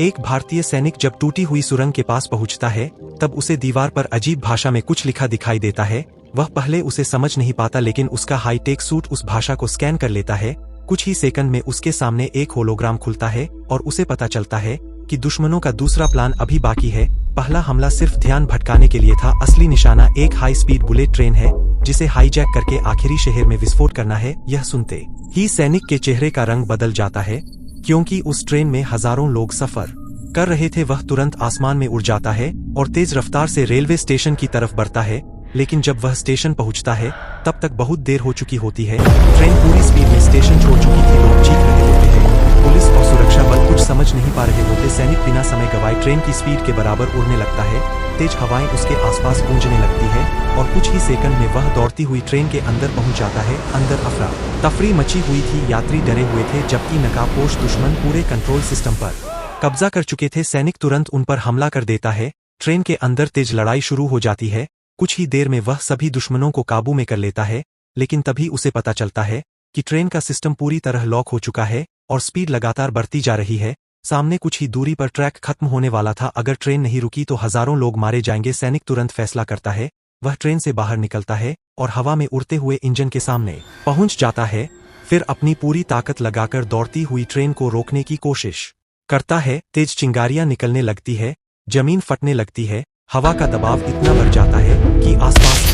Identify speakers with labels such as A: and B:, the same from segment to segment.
A: एक भारतीय सैनिक जब टूटी हुई सुरंग के पास पहुंचता है तब उसे दीवार पर अजीब भाषा में कुछ लिखा दिखाई देता है। वह पहले उसे समझ नहीं पाता, लेकिन उसका हाईटेक सूट उस भाषा को स्कैन कर लेता है। कुछ ही सेकंड में उसके सामने एक होलोग्राम खुलता है और उसे पता चलता है कि दुश्मनों का दूसरा प्लान अभी बाकी है। पहला हमला सिर्फ ध्यान भटकाने के लिए था, असली निशाना एक हाई स्पीड बुलेट ट्रेन है जिसे हाईजैक करके आखिरी शहर में विस्फोट करना है। यह सुनते ही सैनिक के चेहरे का रंग बदल जाता है, क्योंकि उस ट्रेन में हजारों लोग सफर कर रहे थे। वह तुरंत आसमान में उड़ जाता है और तेज रफ्तार से रेलवे स्टेशन की तरफ बढ़ता है। लेकिन जब वह स्टेशन पहुंचता है तब तक बहुत देर हो चुकी होती है। ट्रेन पूरी स्पीड में स्टेशन छोड़ चुकी थी। लोग चीख रहे होते हैं। पुलिस और सुरक्षा बल कुछ समझ नहीं पा रहे होते। सैनिक बिना समय गवाए ट्रेन की स्पीड के बराबर उड़ने लगता है। तेज हवाएं उसके आसपास गूंजने लगती है और कुछ ही सेकंड में वह दौड़ती हुई ट्रेन के अंदर पहुंच जाता है। अंदर अफरा तफरी मची हुई थी। यात्री डरे हुए थे, जबकि नकाबपोश दुश्मन पूरे कंट्रोल सिस्टम पर कब्जा कर चुके थे। सैनिक तुरंत उन पर हमला कर देता है। ट्रेन के अंदर तेज लड़ाई शुरू हो जाती है। कुछ ही देर में वह सभी दुश्मनों को काबू में कर लेता है, लेकिन तभी उसे पता चलता है कि ट्रेन का सिस्टम पूरी तरह लॉक हो चुका है और स्पीड लगातार बढ़ती जा रही है। सामने कुछ ही दूरी पर ट्रैक खत्म होने वाला था। अगर ट्रेन नहीं रुकी तो हजारों लोग मारे जाएंगे। सैनिक तुरंत फैसला करता है। वह ट्रेन से बाहर निकलता है और हवा में उड़ते हुए इंजन के सामने पहुंच जाता है। फिर अपनी पूरी ताकत लगाकर दौड़ती हुई ट्रेन को रोकने की कोशिश करता है। तेज चिंगारियां निकलने लगती है, जमीन फटने लगती है, हवा का दबाव इतना बढ़ जाता है कि आसपास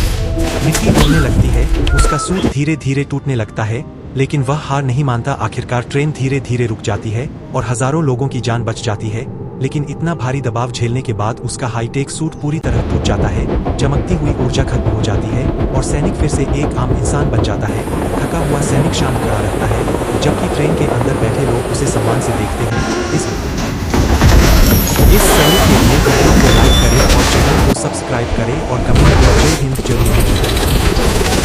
A: मिट्टी उड़ने लगती है। उसका सूट धीरे धीरे टूटने लगता है, लेकिन वह हार नहीं मानता। आखिरकार ट्रेन धीरे धीरे रुक जाती है और हजारों लोगों की जान बच जाती है। लेकिन इतना भारी दबाव झेलने के बाद उसका हाईटेक सूट पूरी तरह टूट जाता है। चमकती हुई ऊर्जा खत्म हो जाती है और सैनिक फिर से एक आम इंसान बन जाता है। थका हुआ सैनिक शांत खड़ा रहता है, जबकि ट्रेन के अंदर बैठे लोग उसे सम्मान से देखते हैं। इस सैनिक के लिए वीडियो को लाइक करें और चैनल को सब्सक्राइब करें और कमेंट में जय हिंद जरूर लिखें।